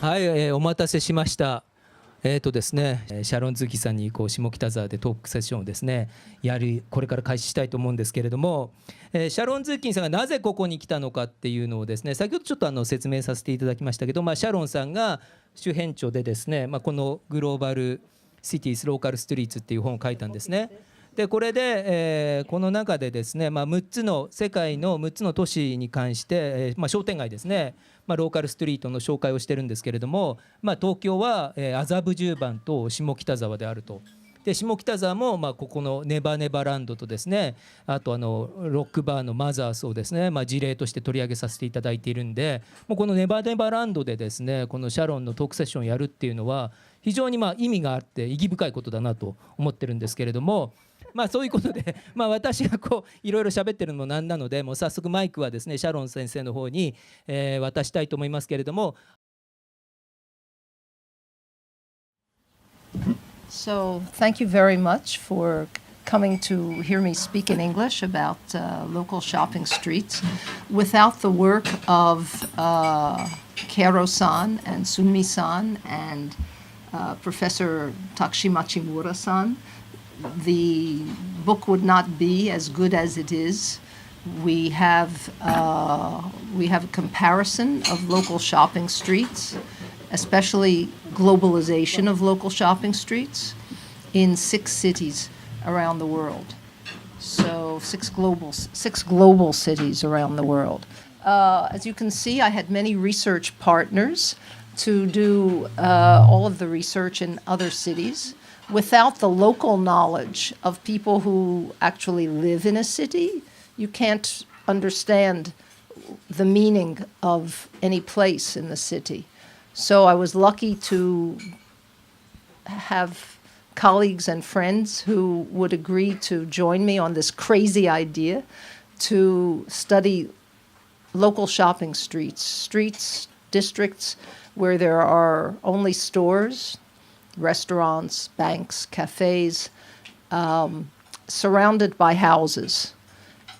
はい、お待たせしました。ですね、シャロンズキさんに下北沢でトークセッションをですねこれから開始したいと思うんですけれども、シャロンズキンさんがなぜここに来たのかっていうのをですね先ほどちょっと説明させていただきましたけど、シャロンさんが主編著でですね、このグローバルシティーズローカルストリーツっていう本を書いたんですね。でこれで、この中でですね、世界の6つの都市に関して、商店街ですね、ローカルストリートの紹介をしてるんですけれども、東京は、麻布十番と下北沢であると。で下北沢も、ここのネバネバランドとですね、あとロックバーのマザースをですね、事例として取り上げさせていただいているんで、もうこのネバネバランドでですねこのシャロンのトークセッションをやるっていうのは非常に意味があって意義深いことだなと思ってるんですけれども、そういうことで、私がいろいろ喋ってるのもなんなので、もう早速マイクはですねシャロン先生の方に、渡したいと思いますけれども。So thank you very much for coming to hear me speak in English about local shopping streets. Without the work of Kero-san and Sunmi-san and Professor Takashi Machimura-san, the book would not be as good as it is. We have a comparison of local shopping streets, especially globalization of local shopping streets in 6 cities around the world. So six global cities around the world. As you can see, I had many research partners to do all of the research in other cities. Without the local knowledge of people who actually live in a city, you can't understand the meaning of any place in the city. So I was lucky to have colleagues and friends who would agree to join me on this crazy idea to study local shopping streets, districts where there are only stores, restaurants, banks, cafes, surrounded by houses,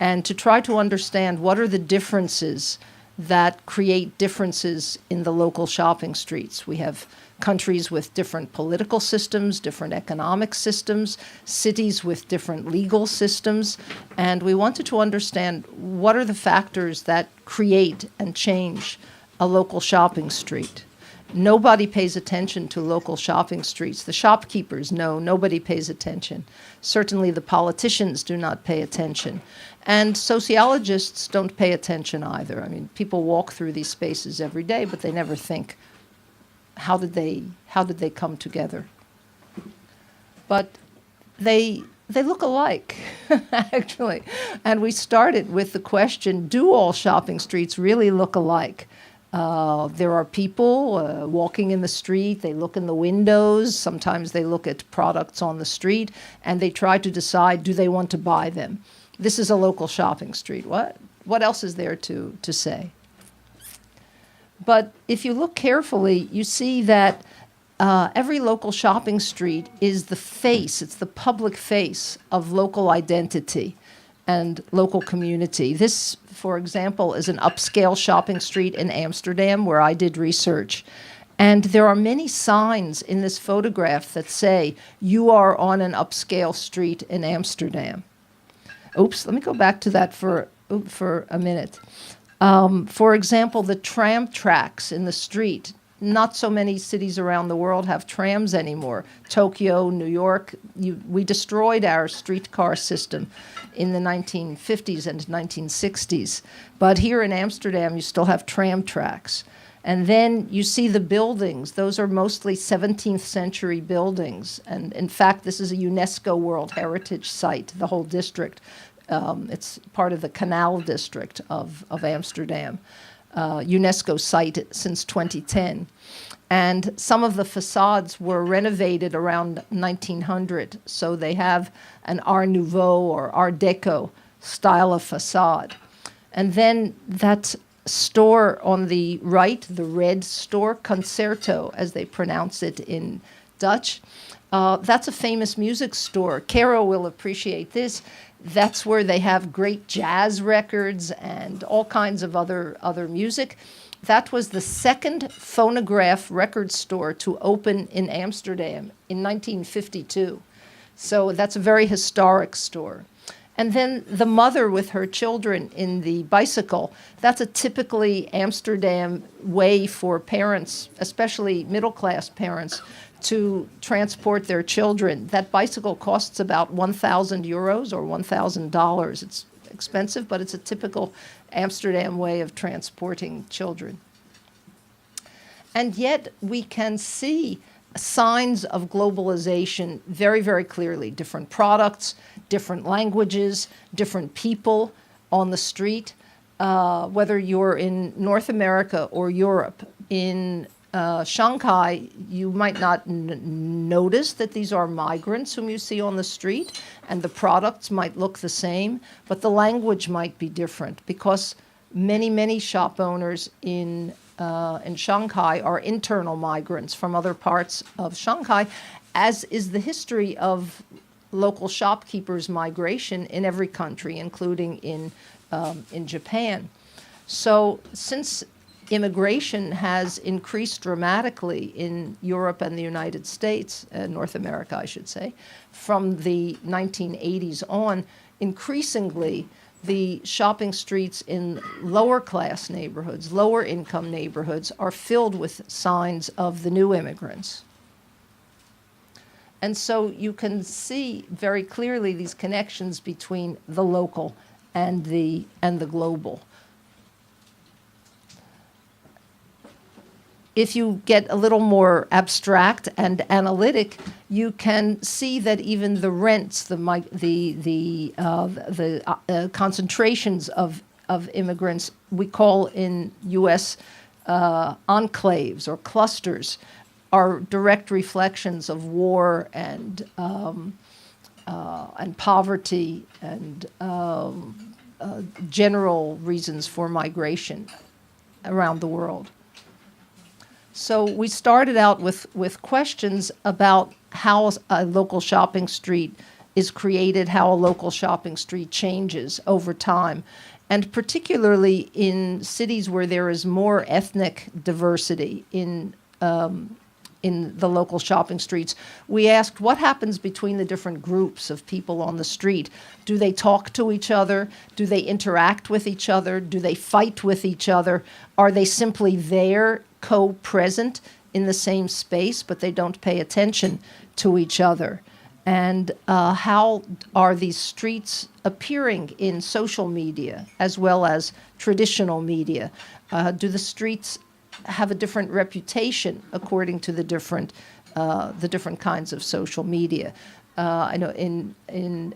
and to try to understand what are the differences that create differences in the local shopping streets. We have countries with different political systems, different economic systems, cities with different legal systems, and we wanted to understand what are the factors that create and change a local shopping street. Nobody pays attention to local shopping streets. The shopkeepers know nobody pays attention. Certainly the politicians do not pay attention. And sociologists don't pay attention either. I mean, people walk through these spaces every day, but they never think, how did they come together? But they look alike, actually. And we started with the question, do all shopping streets really look alike? There are people walking in the street, they look in the windows, sometimes they look at products on the street, and they try to decide, do they want to buy them? This is a local shopping street. What else is there to say? But if you look carefully, you see that every local shopping street is the face, it's the public face of local identity and local community. This, for example, is an upscale shopping street in Amsterdam where I did research. And there are many signs in this photograph that say, you are on an upscale street in Amsterdam. Oops, let me go back to that for a minute. For example, the tram tracks in the street. Not so many cities around the world have trams anymore. Tokyo, New York, we destroyed our streetcar system in the 1950s and 1960s. But here in Amsterdam, you still have tram tracks. And then you see the buildings. Those are mostly 17th century buildings. And in fact, this is a UNESCO World Heritage Site, the whole district. It's part of the Canal District of Amsterdam. UNESCO site since 2010. And some of the facades were renovated around 1900, so they have an Art Nouveau or Art Deco style of facade. And then that store on the right, the red store, Concerto, as they pronounce it in Dutch, that's a famous music store. Caro will appreciate this. That's where they have great jazz records and all kinds of other music. that was the second phonograph record store to open in Amsterdam in 1952. So that's a very historic store. And then the mother with her children in the bicycle, that's a typically Amsterdam way for parents, especially middle-class parents, to transport their children. That bicycle costs about 1,000 euros or $1,000. It's expensive, but it's a typical Amsterdam way of transporting children. And yet we can see signs of globalization very, very clearly. Different products, different languages, different people on the street. Whether you're in North America or Europe, in Shanghai, you might not notice that these are migrants whom you see on the street, and the products might look the same, but the language might be different because many, many shop owners in Shanghai are internal migrants from other parts of Shanghai, as is the history of local shopkeepers' migration in every country, including in Japan. So since immigration has increased dramatically in Europe and the United States, North America, I should say, from the 1980s on, increasingly the shopping streets in lower class neighborhoods, lower income neighborhoods, are filled with signs of the new immigrants. And so you can see very clearly these connections between the local and the global. If you get a little more abstract and analytic, you can see that even the rents, the concentrations of immigrants, we call in U.S. Enclaves or clusters, are direct reflections of war and poverty and general reasons for migration around the world. So we started out with questions about how a local shopping street is created, how a local shopping street changes over time, and particularly in cities where there is more ethnic diversity in the local shopping streets. We asked what happens between the different groups of people on the street. Do they talk to each other? Do they interact with each other? Do they fight with each other? Are they simply there, co-present in the same space, but they don't pay attention to each other? And how are these streets appearing in social media as well as traditional media? Do the streets have a different reputation according to the different kinds of social media? I know in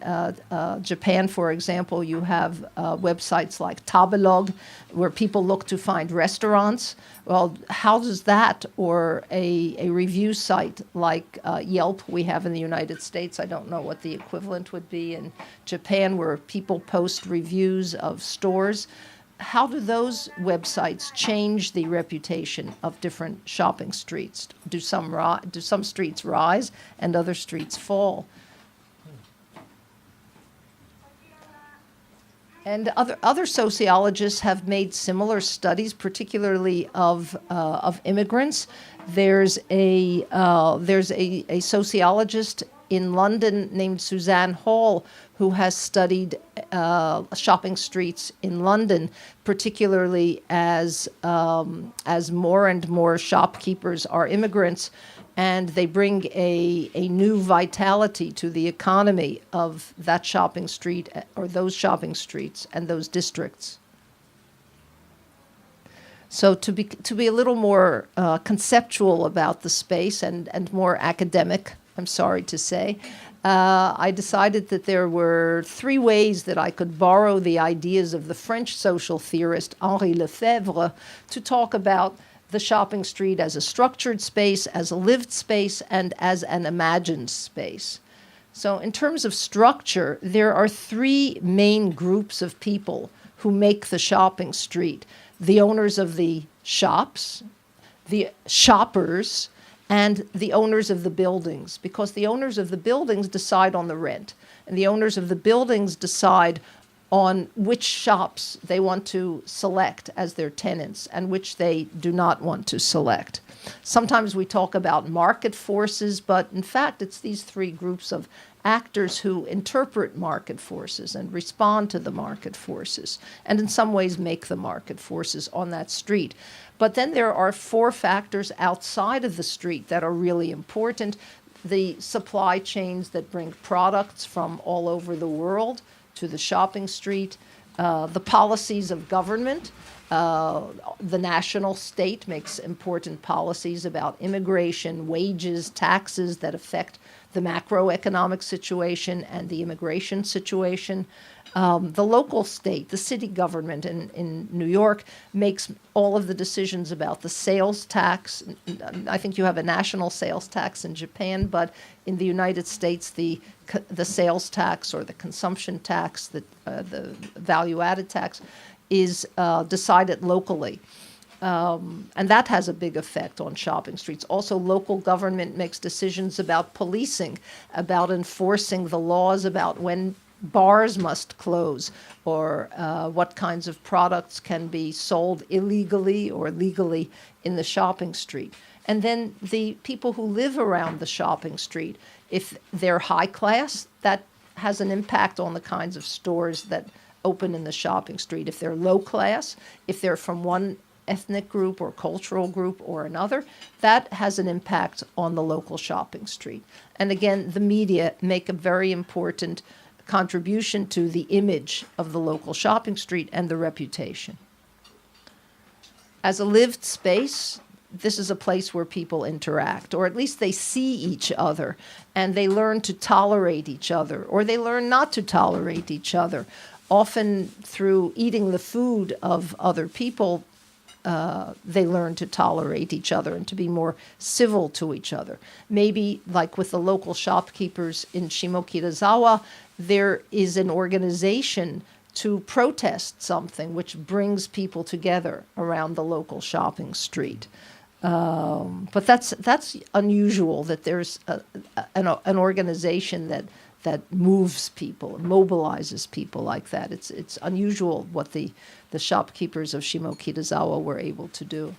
Japan, for example, you have websites like Tabelog, where people look to find restaurants. Well, how does that, or a review site like Yelp we have in the United States, I don't know what the equivalent would be in Japan, where people post reviews of stores. How do those websites change the reputation of different shopping streets? Do some streets rise and other streets fall? And other sociologists have made similar studies, particularly of immigrants. There's a sociologist in London named Suzanne Hall who has studied shopping streets in London, particularly as more and more shopkeepers are immigrants, and they bring a new vitality to the economy of that shopping street or those shopping streets and those districts. So to be a little more conceptual about the space and more academic, I'm sorry to say, I decided that there were three ways that I could borrow the ideas of the French social theorist Henri Lefebvre to talk about the shopping street as a structured space, as a lived space, and as an imagined space. So in terms of structure, there are three main groups of people who make the shopping street: the owners of the shops, the shoppers, and the owners of the buildings, because the owners of the buildings decide on the rent, and the owners of the buildings decide on which shops they want to select as their tenants and which they do not want to select. Sometimes we talk about market forces, but in fact, it's these three groups of actors who interpret market forces and respond to the market forces, and in some ways make the market forces on that street. But then there are four factors outside of the street that are really important. The supply chains that bring products from all over the world to the shopping street, the policies of government. The national state makes important policies about immigration, wages, taxes that affect the macroeconomic situation and the immigration situation. The local state, the city government in New York, makes all of the decisions about the sales tax. I think you have a national sales tax in Japan, but in the United States, the sales tax or the consumption tax, the value-added tax, is decided locally. And that has a big effect on shopping streets. Also, local government makes decisions about policing, about enforcing the laws about when bars must close, or what kinds of products can be sold illegally or legally in the shopping street. And then the people who live around the shopping street, if they're high class, that has an impact on the kinds of stores that open in the shopping street. If they're low class, if they're from one ethnic group or cultural group or another, that has an impact on the local shopping street. And again, the media make a very important contribution to the image of the local shopping street and the reputation. As a lived space, this is a place where people interact, or at least they see each other, and they learn to tolerate each other, or they learn not to tolerate each other. Often through eating the food of other people, they learn to tolerate each other and to be more civil to each other. Maybe, like with the local shopkeepers in Shimokitazawa, there is an organization to protest something which brings people together around the local shopping street. But that's unusual, that there's an organization that moves people, mobilizes people like that. It's unusual what the shopkeepers of Shimokitazawa were able to do.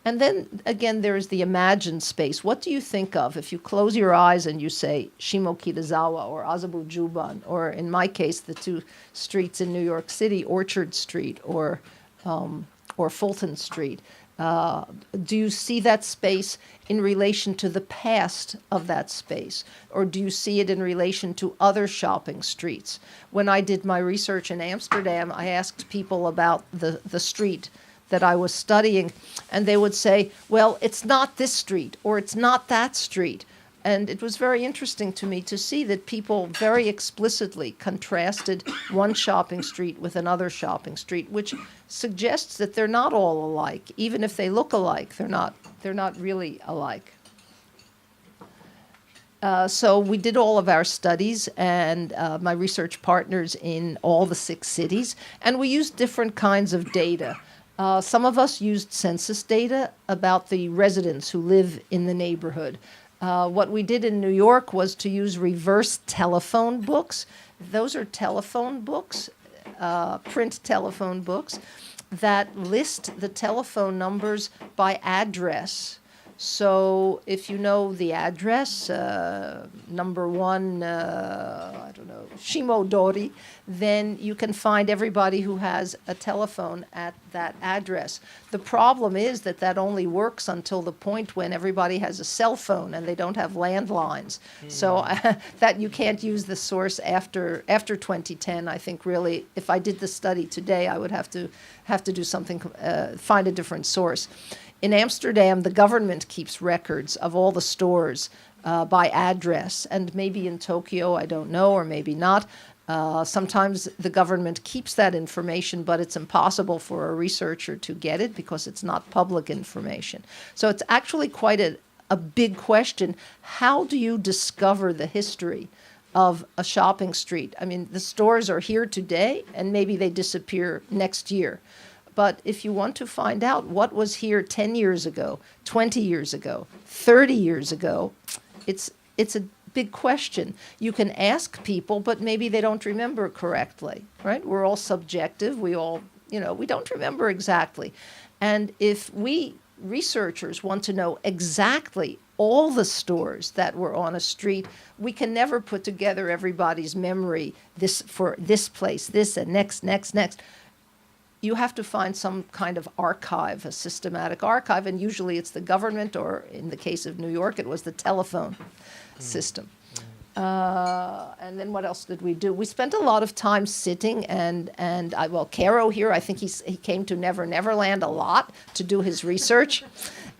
And then, again, there's the imagined space. What do you think of if you close your eyes and you say Shimokitazawa or Azabu-Juban, or in my case, the two streets in New York City, Orchard Street or Fulton Street? Do you see that space in relation to the past of that space? Or do you see it in relation to other shopping streets? When I did my research in Amsterdam, I asked people about the street that I was studying, and they would say, well, it's not this street, or it's not that street. And it was very interesting to me to see that people very explicitly contrasted one shopping street with another shopping street, which suggests that they're not all alike. Even if they look alike, they're not really alike. So we did all of our studies, and my research partners in all the 6 cities, and we used different kinds of data. Some of us used census data about the residents who live in the neighborhood. What we did in New York was to use reverse telephone books. Those are telephone books, print telephone books, that list the telephone numbers by address. So if you know the address, number 1, Shimodori, then you can find everybody who has a telephone at that address. The problem is that only works until the point when everybody has a cell phone and they don't have landlines. So that you can't use the source after 2010. I think really, if I did the study today, I would have to do something, find a different source. In Amsterdam, the government keeps records of all the stores by address, and maybe in Tokyo, I don't know, or maybe not. Sometimes the government keeps that information, but it's impossible for a researcher to get it because it's not public information. So it's actually quite a big question. How do you discover the history of a shopping street? I mean, the stores are here today, and maybe they disappear next year. But if you want to find out what was here 10 years ago, 20 years ago, 30 years ago, it's a big question. You can ask people, but maybe they don't remember correctly, right? We're all subjective. We all, we don't remember exactly. And if we researchers want to know exactly all the stores that were on a street, we can never put together everybody's memory, this for this place, this and next. You have to find some kind of archive, a systematic archive, and usually it's the government, or in the case of New York, it was the telephone system. And then what else did we do? We spent a lot of time sitting, and Caro here, I think he came to Never Neverland a lot to do his research.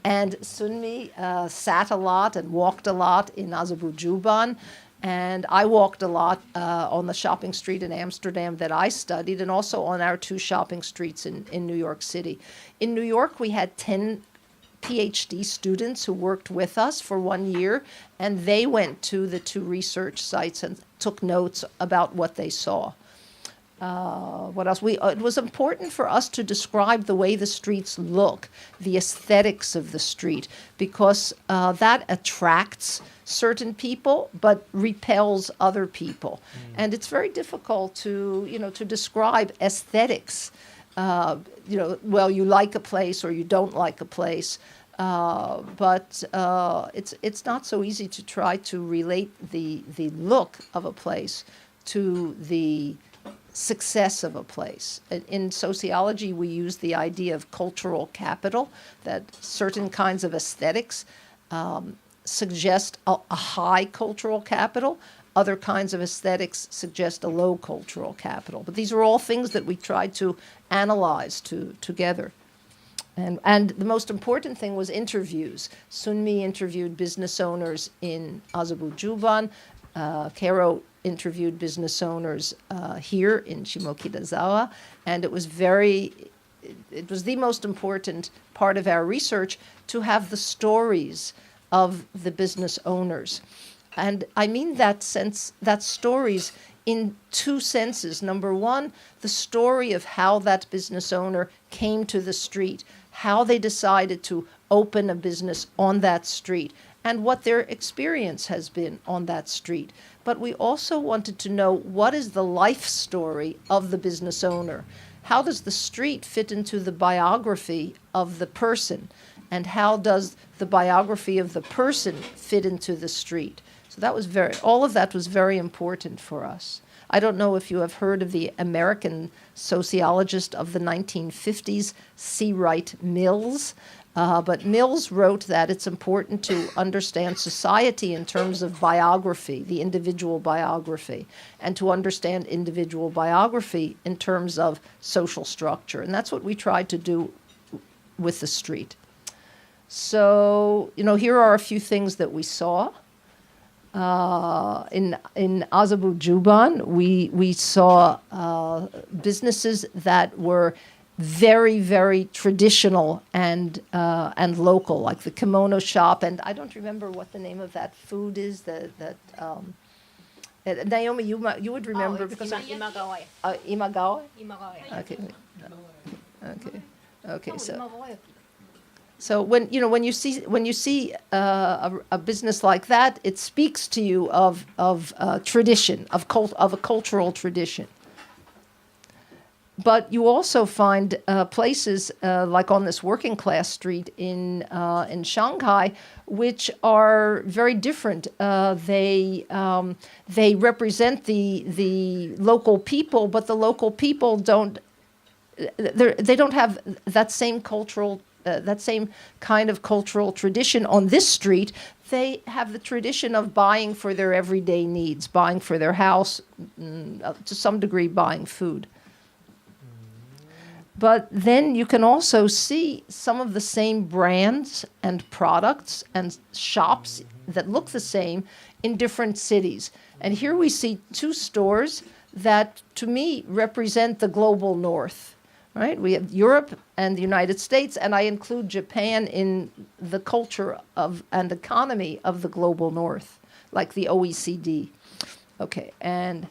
And Sunmi sat a lot and walked a lot in Azerbaijan. And I walked a lot on the shopping street in Amsterdam that I studied, and also on our 2 shopping streets in New York City. In New York, we had 10 PhD students who worked with us for 1 year, and they went to the 2 research sites and took notes about what they saw. What else? It was important for us to describe the way the streets look, the aesthetics of the street, because that attracts certain people but repels other people. And it's very difficult to describe aesthetics. You like a place or you don't like a place. But it's not so easy to try to relate the look of a place to the success of a place. In sociology, we use the idea of cultural capital, that certain kinds of aesthetics suggest a high cultural capital. Other kinds of aesthetics suggest a low cultural capital. But these are all things that we tried to analyze together. And the most important thing was interviews. Sunmi interviewed business owners in Azerbaijan. Caro interviewed business owners here in Shimokitazawa. And it was the most important part of our research to have the stories of the business owners. And I mean that stories in 2 senses. Number one, the story of how that business owner came to the street, how they decided to open a business on that street, and what their experience has been on that street. But we also wanted to know, what is the life story of the business owner? How does the street fit into the biography of the person? And how does the biography of the person fit into the street? So all of that was very important for us. I don't know if you have heard of the American sociologist of the 1950s, C. Wright Mills. But Mills wrote that it's important to understand society in terms of biography, the individual biography, and to understand individual biography in terms of social structure. And that's what we tried to do with the street. So, here are a few things that we saw. In Azerbaijan, we saw businesses that were very, very traditional and local, like the kimono shop. And I don't remember what the name of that food is. Naomi, you would remember because Imagawa. Imagawa. Imagawa. Okay. So when you see a business like that, it speaks to you of tradition, of a cultural tradition. But you also find places like on this working class street in Shanghai, which are very different. They represent the local people, but the local people don't have that same cultural. That same kind of cultural tradition on this street. They have the tradition of buying for their everyday needs, buying for their house, to some degree buying food. But then you can also see some of the same brands and products and shops that look the same in different cities. And here we see 2 stores that, to me, represent the global north. Right? We have Europe and the United States, and I include Japan in the culture and economy of the global north, like the OECD. Okay, and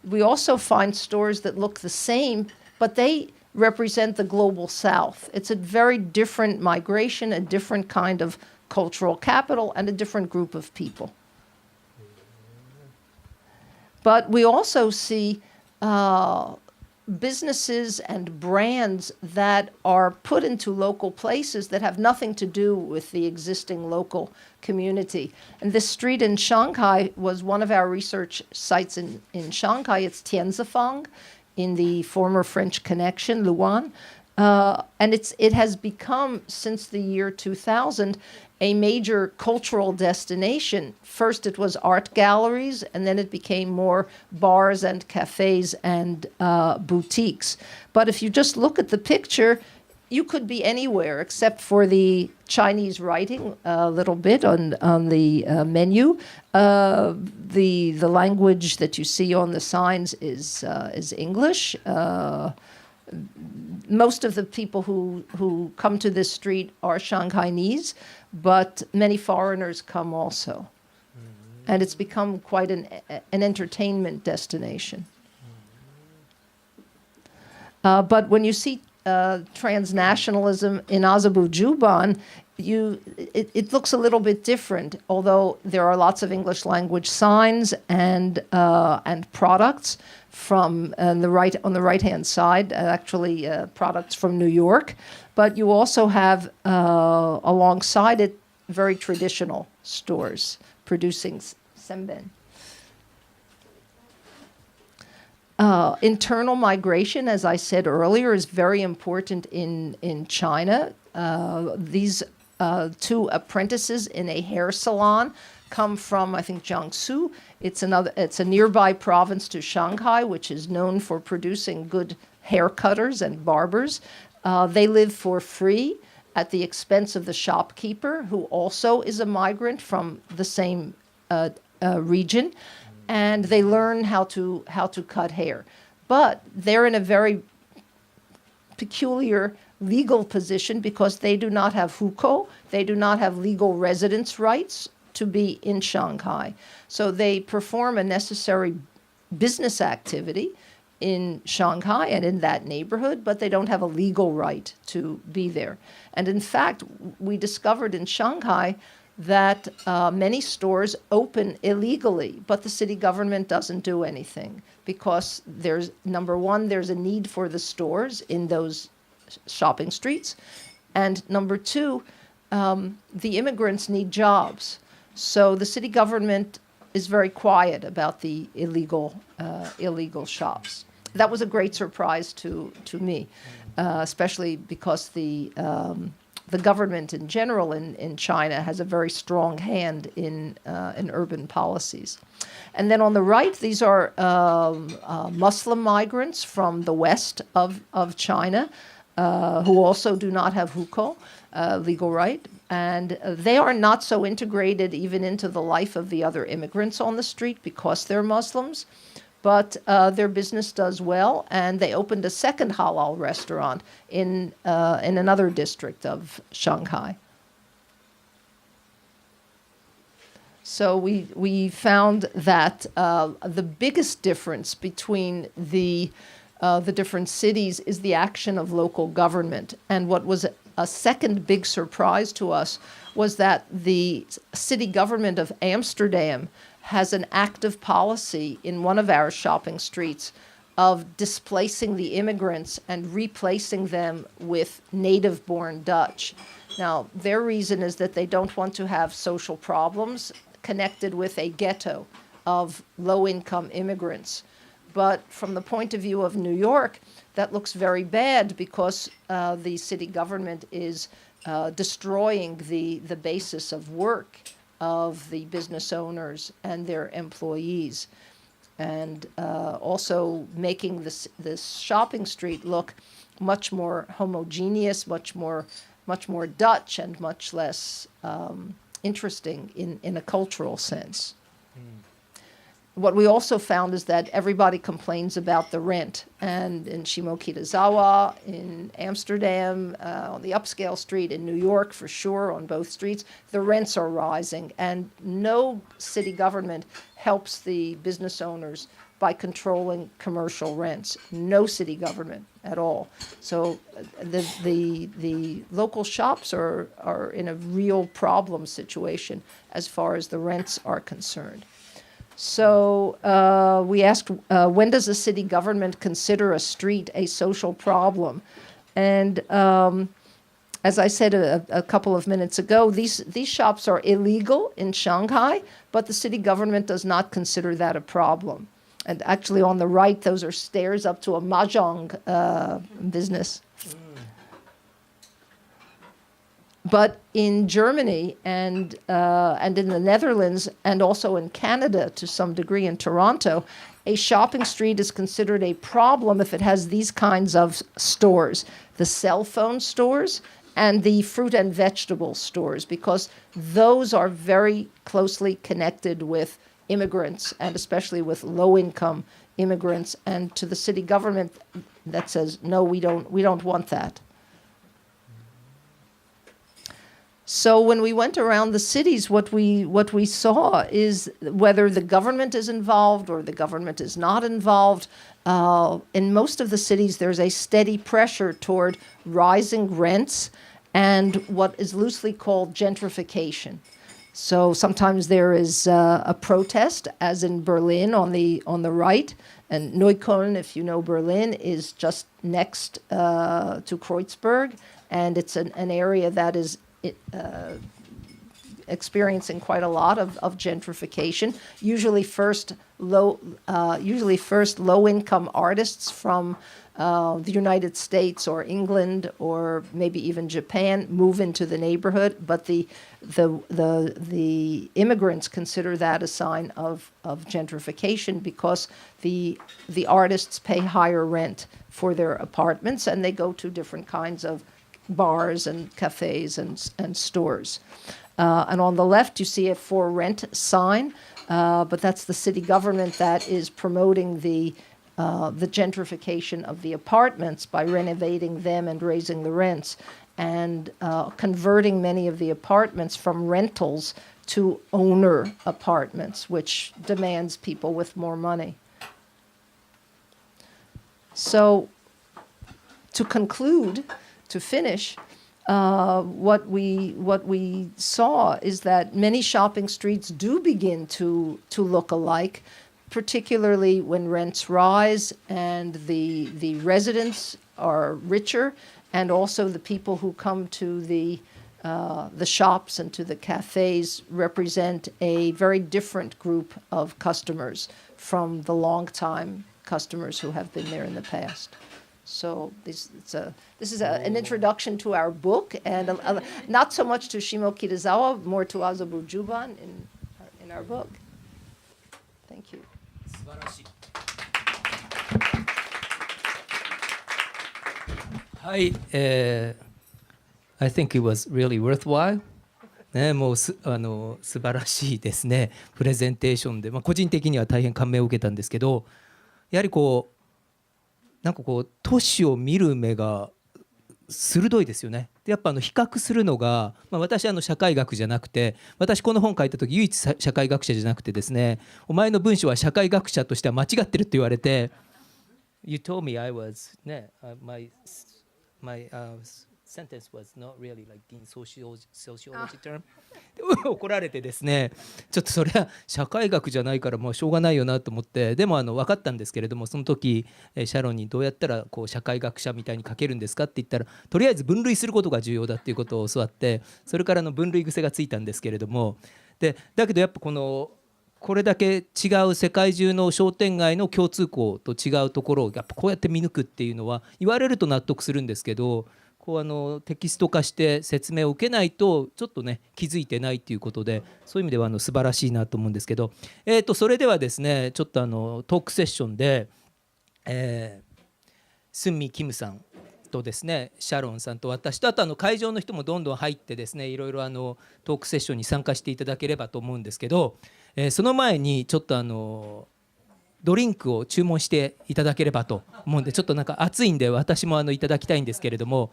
we also find stores that look the same, but they represent the global south. It's a very different migration, a different kind of cultural capital, and a different group of people. But we also see businesses and brands that are put into local places that have nothing to do with the existing local community. And this street in Shanghai was one of our research sites in Shanghai. It's Tianzifang in the former French Connection, Luan. And it has become, since the year 2000, a major cultural destination. First it was art galleries, and then it became more bars and cafes and boutiques. But if you just look at the picture, you could be anywhere except for the Chinese writing a little bit on the menu. The language that you see on the signs is English. Most of the people who come to this street are Shanghainese, but many foreigners come also. And it's become quite an entertainment destination. But when you see transnationalism in Azerbaijan, it looks a little bit different, although there are lots of English language signs and products from on the right hand side, actually products from New York. But you also have alongside it very traditional stores producing senben. Internal migration, as I said earlier, is very important in China. These two apprentices in a hair salon come from, I think, Jiangsu. It's a nearby province to Shanghai, which is known for producing good hair cutters and barbers. They live for free at the expense of the shopkeeper, who also is a migrant from the same region, and they learn how to cut hair. But they're in a very peculiar legal position because they do not have hukou, they do not have legal residence rights to be in Shanghai. So they perform a necessary business activity in Shanghai and in that neighborhood, but they don't have a legal right to be there. And in fact, we discovered in Shanghai that many stores open illegally, but the city government doesn't do anything because number one, there's a need for the stores in those shopping streets, and number two, the immigrants need jobs. So the city government is very quiet about the illegal shops. That was a great surprise to me, especially because the government in general in China has a very strong hand in urban policies. And then on the right, these are Muslim migrants from the west of China who also do not have hukou, legal right. And they are not so integrated even into the life of the other immigrants on the street because they're Muslims. But their business does well, and they opened a second halal restaurant in another district of Shanghai. So we found that the biggest difference between the different cities is the action of local government. And what was a second big surprise to us was that the city government of Amsterdam has an active policy in one of our shopping streets of displacing the immigrants and replacing them with native-born Dutch. Now, their reason is that they don't want to have social problems connected with a ghetto of low-income immigrants. But from the point of view of New York, that looks very bad because the city government is destroying the basis of work of the business owners and their employees, and also making this shopping street look much more homogeneous, much more Dutch, and much less interesting in a cultural sense. What we also found is that everybody complains about the rent. And in Shimokitazawa, in Amsterdam, on the upscale street, in New York for sure, on both streets, the rents are rising. And no city government helps the business owners by controlling commercial rents. No city government at all. So the local shops are in a real problem situation as far as the rents are concerned. So we asked, when does the city government consider a street a social problem? And as I said a couple of minutes ago, these shops are illegal in Shanghai, but the city government does not consider that a problem. And actually on the right, those are stairs up to a mahjong business. But in Germany and in the Netherlands and also in Canada to some degree in Toronto, a shopping street is considered a problem if it has these kinds of stores, the cell phone stores and the fruit and vegetable stores, because those are very closely connected with immigrants and especially with low-income immigrants. And to the city government that says, no, we don't want that. So when we went around the cities, what we saw is whether the government is involved or the government is not involved. In most of the cities, there's a steady pressure toward rising rents and what is loosely called gentrification. So sometimes there is a protest, as in Berlin on the right, and Neukölln, if you know Berlin, is just next to Kreuzberg, and it's an area that is experiencing quite a lot of gentrification. Usually first low-income artists from the United States or England or maybe even Japan move into the neighborhood, but the immigrants consider that a sign of gentrification because the artists pay higher rent for their apartments and they go to different kinds of bars and cafes and stores. And on the left, you see a for rent sign, but that's the city government that is promoting the gentrification of the apartments by renovating them and raising the rents and converting many of the apartments from rentals to owner apartments, which demands people with more money. So to conclude, to finish, what we saw is that many shopping streets do begin to look alike, particularly when rents rise and the residents are richer, and also the people who come to the shops and to the cafes represent a very different group of customers from the long-time customers who have been there in the past. So this is an introduction to our book, and not so much to Shimo Kitazawa, more to Azabu Juban in our book. Thank you. Hi, I think it was really worthwhile. ね、もう素晴らしいですね、プレゼンテーションで、個人的には大変感銘を受けたんですけど、やはりなんか都市を見る目が鋭いですよね。でやっぱ比較するのが、私社会学じゃなくて、私この本書いた時唯一社会学者じゃなくてですね、お前の文章は社会学者としては間違ってるって言われて、You told me I was ね、my sentence was not really like in sociology term 怒られてですね、ちょっとそれは社会学じゃないからもうしょうがないよなと思って、でも分かったんですけれども、その時シャロンにどうやったら社会学者みたいに書けるんですかって言ったら、とりあえず分類することが重要だっていうことを教わって、それから分類癖がついたんですけれども、だけどやっぱこれだけ違う世界中の商店街の共通項と違うところをやっぱこうやって見抜くっていうのは言われると納得するんですけど、テキスト化して説明を受けないとちょっとね気づいてないということで、そういう意味では素晴らしいなと思うんですけど、それではですね、ちょっとトークセッションで、スンミキムさんとですね、シャロンさんと私と、あと会場の人もどんどん入ってですね、いろいろトークセッションに参加していただければと思うんですけど、その前にちょっとドリンクを注文していただければと思うんで、ちょっとなんか暑いんで私もいただきたいんですけれども、